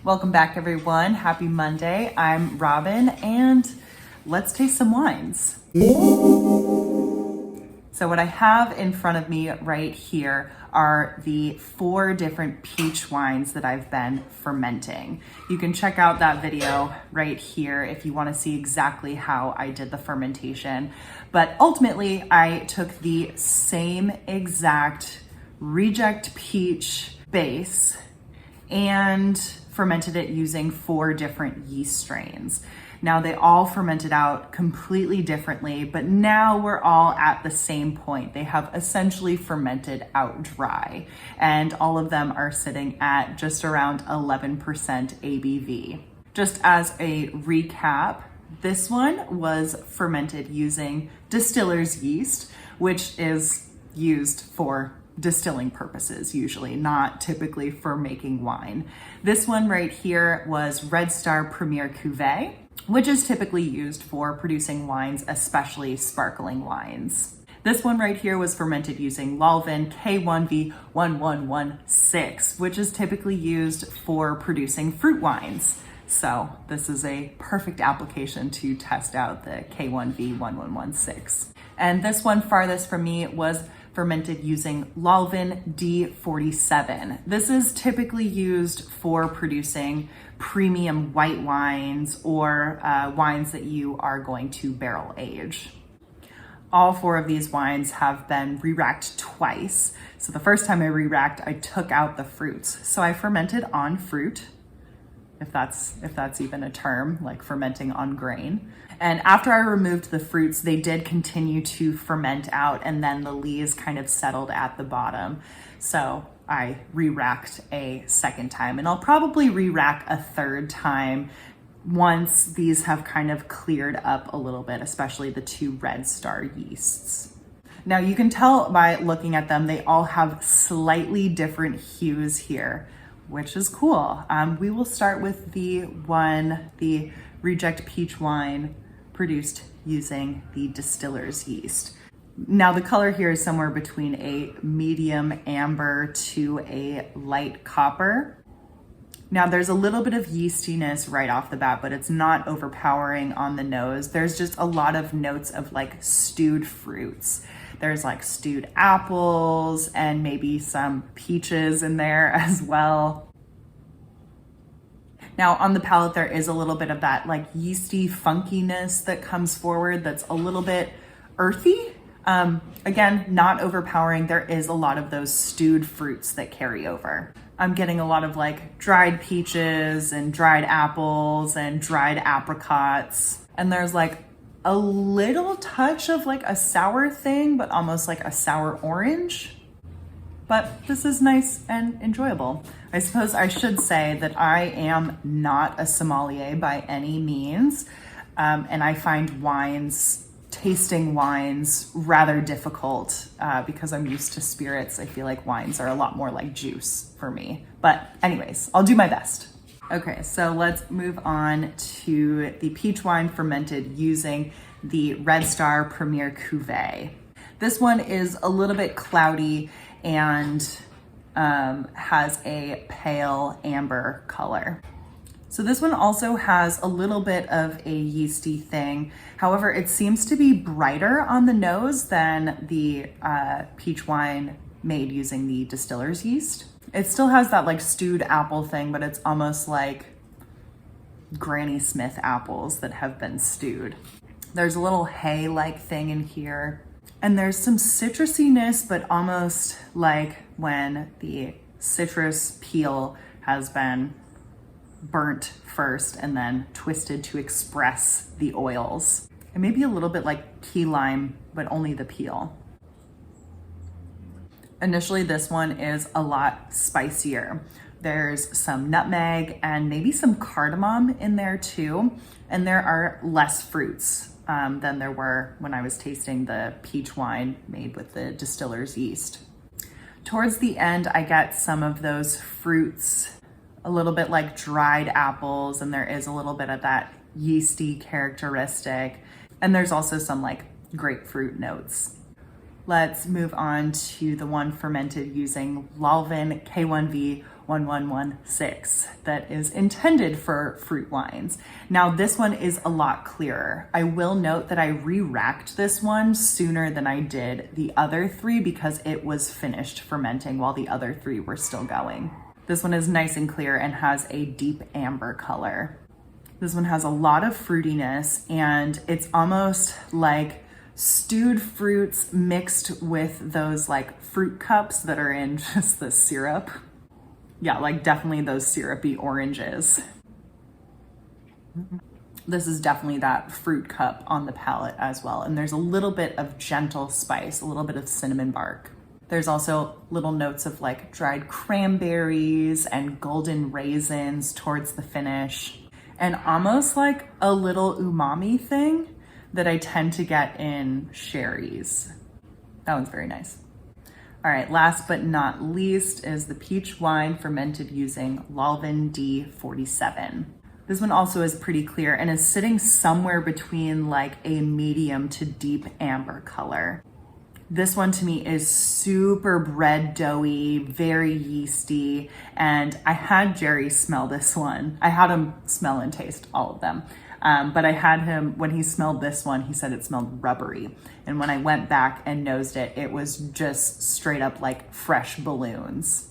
Welcome back, everyone. Happy Monday. I'm Robin, and let's taste some wines. So what I have in front of me right here are the 4 different peach wines that I've been fermenting. You can check out that video right here if you want to see exactly how I did the fermentation. But ultimately, I took the same exact reject peach base and fermented it using 4 different yeast strains. Now they all fermented out completely differently, but now we're all at the same point. They have essentially fermented out dry, and all of them are sitting at just around 11% ABV. Just as a recap, this one was fermented using distiller's yeast, which is used for distilling purposes usually, not typically for making wine. This one right here was Red Star Premier Cuvée, which is typically used for producing wines, especially sparkling wines. This one right here was fermented using Lalvin K1V1116, which is typically used for producing fruit wines. So this is a perfect application to test out the K1V1116. And this one farthest from me was fermented using Lalvin D47. This is typically used for producing premium white wines or wines that you are going to barrel age. All 4 of these wines have been re-racked twice. So the first time I re-racked, I took out the fruits. So I fermented on fruit, if that's even a term, like fermenting on grain. And after I removed the fruits, they did continue to ferment out, and then the lees kind of settled at the bottom. So I re-racked a second time, and I'll probably re-rack a third time once these have kind of cleared up a little bit, especially the 2 Red Star yeasts. Now you can tell by looking at them, they all have slightly different hues here, which is cool. We will start with the Reject Peach wine produced using the distiller's yeast. Now the color here is somewhere between a medium amber to a light copper. Now there's a little bit of yeastiness right off the bat, but it's not overpowering on the nose. There's just a lot of notes of like stewed fruits. There's like stewed apples and maybe some peaches in there as well. Now on the palate, there is a little bit of that like yeasty funkiness that comes forward that's a little bit earthy. Again, not overpowering. There is a lot of those stewed fruits that carry over. I'm getting a lot of like dried peaches and dried apples and dried apricots. And there's like a little touch of like a sour thing, but almost like a sour orange. But this is nice and enjoyable. I suppose I should say that I am not a sommelier by any means. And I find tasting wines rather difficult because I'm used to spirits. I feel like wines are a lot more like juice for me. But anyways, I'll do my best. Okay, so let's move on to the peach wine fermented using the Red Star Premier Cuvée. This one is a little bit cloudy and has a pale amber color. So this one also has a little bit of a yeasty thing. However, it seems to be brighter on the nose than the peach wine made using the distiller's yeast. It still has that like stewed apple thing, but it's almost like Granny Smith apples that have been stewed. There's a little hay-like thing in here. And there's some citrusiness, but almost like when the citrus peel has been burnt first and then twisted to express the oils. And maybe a little bit like key lime, but only the peel. Initially, this one is a lot spicier. There's some nutmeg and maybe some cardamom in there too. And there are less fruits than there were when I was tasting the peach wine made with the distiller's yeast. Towards the end, I get some of those fruits, a little bit like dried apples, and there is a little bit of that yeasty characteristic. And there's also some like grapefruit notes. Let's move on to the one fermented using Lalvin K1V 1116 that is intended for fruit wines. Now this one is a lot clearer. I will note that I re-racked this one sooner than I did the other three because it was finished fermenting while the other three were still going. This one is nice and clear and has a deep amber color. This one has a lot of fruitiness and it's almost like stewed fruits mixed with those like fruit cups that are in just the syrup. Yeah, like definitely those syrupy oranges. This is definitely that fruit cup on the palate as well. And there's a little bit of gentle spice, a little bit of cinnamon bark. There's also little notes of like dried cranberries and golden raisins towards the finish. And almost like a little umami thing that I tend to get in sherries. That one's very nice. All right, last but not least is the peach wine fermented using Lalvin D47. This one also is pretty clear and is sitting somewhere between like a medium to deep amber color. This one to me is super bread doughy, very yeasty, and I had Jerry smell this one. I had him smell and taste all of them. But I had him, when he smelled this one, he said it smelled rubbery. And when I went back and nosed it, it was just straight up like fresh balloons.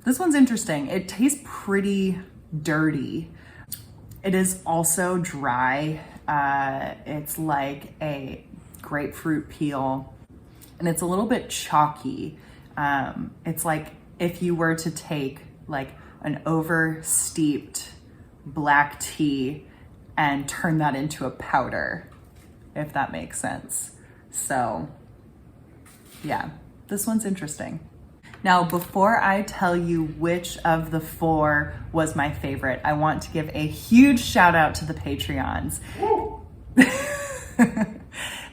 This one's interesting. It tastes pretty dirty. It is also dry. It's like a grapefruit peel and it's a little bit chalky. It's like if you were to take like an over-steeped black tea and turn that into a powder, if that makes sense. So yeah, this one's interesting. Now, before I tell you which of the four was my favorite, I want to give a huge shout out to the Patreons.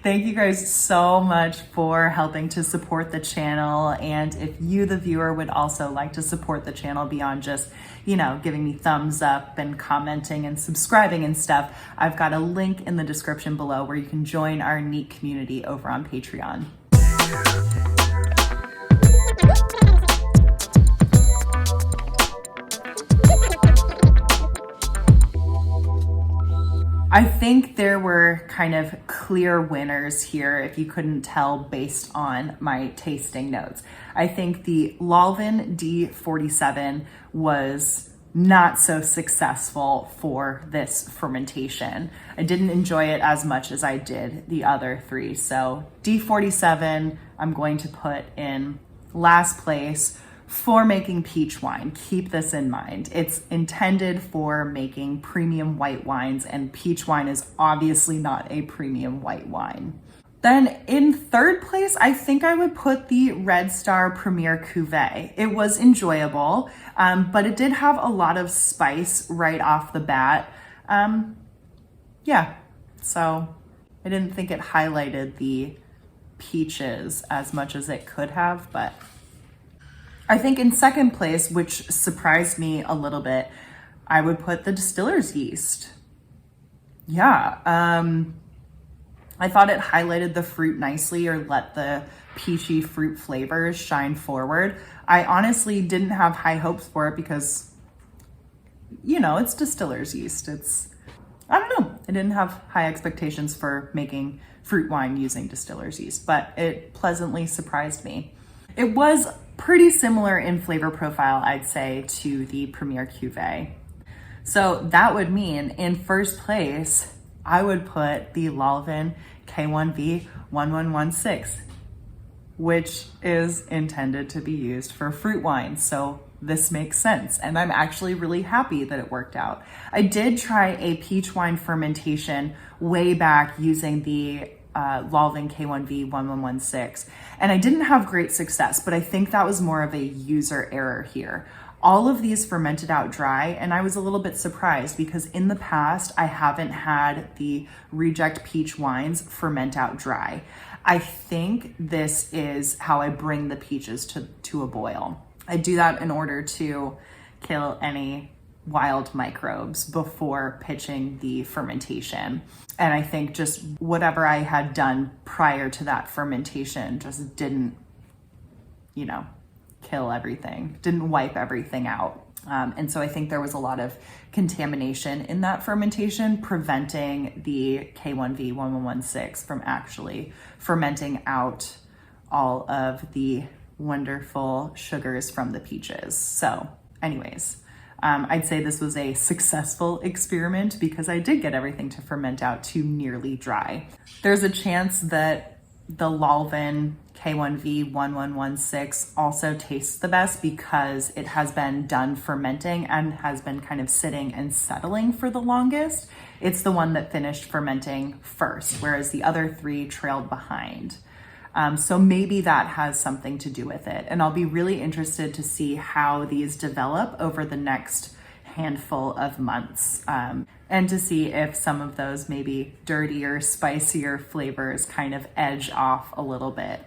Thank you guys so much for helping to support the channel. And if you, the viewer, would also like to support the channel beyond just, you know, giving me thumbs up and commenting and subscribing and stuff, I've got a link in the description below where you can join our neat community over on Patreon. I think there were kind of clear winners here if you couldn't tell based on my tasting notes. I think the Lalvin D47 was not so successful for this fermentation. I didn't enjoy it as much as I did the other three. So D47, I'm going to put in last place for making peach wine. Keep this in mind. It's intended for making premium white wines, and peach wine is obviously not a premium white wine. Then in third place, I think I would put the Red Star Premier Cuvée. It was enjoyable, but it did have a lot of spice right off the bat. Yeah, so I didn't think it highlighted the peaches as much as it could have, but I think in second place, which surprised me a little bit, I would put the distiller's yeast. Yeah, I thought it highlighted the fruit nicely or let the peachy fruit flavors shine forward. I honestly didn't have high hopes for it because, you know, it's distiller's yeast. I don't know. I didn't have high expectations for making fruit wine using distiller's yeast, but it pleasantly surprised me. It was pretty similar in flavor profile, I'd say, to the Premier Cuvée. So that would mean in first place, I would put the Lalvin K1V 1116, which is intended to be used for fruit wine. So this makes sense. And I'm actually really happy that it worked out. I did try a peach wine fermentation way back using the Lalvin K1V 1116, and I didn't have great success, but I think that was more of a user error here. All of these fermented out dry, and I was a little bit surprised because in the past, I haven't had the reject peach wines ferment out dry. I think this is how I bring the peaches to a boil. I do that in order to kill any wild microbes before pitching the fermentation. And I think just whatever I had done prior to that fermentation just didn't, you know, kill everything, didn't wipe everything out. And so I think there was a lot of contamination in that fermentation, preventing the K1V1116 from actually fermenting out all of the wonderful sugars from the peaches. So anyways, I'd say this was a successful experiment because I did get everything to ferment out to nearly dry. There's a chance that the Lalvin K1V1116 also tastes the best because it has been done fermenting and has been kind of sitting and settling for the longest. It's the one that finished fermenting first, whereas the other three trailed behind. So maybe that has something to do with it. And I'll be really interested to see how these develop over the next handful of months, and to see if some of those maybe dirtier, spicier flavors kind of edge off a little bit.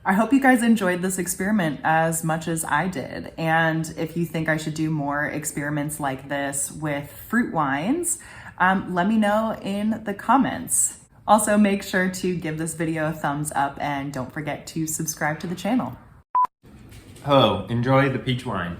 I hope you guys enjoyed this experiment as much as I did. And if you think I should do more experiments like this with fruit wines, let me know in the comments. Also, make sure to give this video a thumbs up and don't forget to subscribe to the channel. Hello, enjoy the peach wine.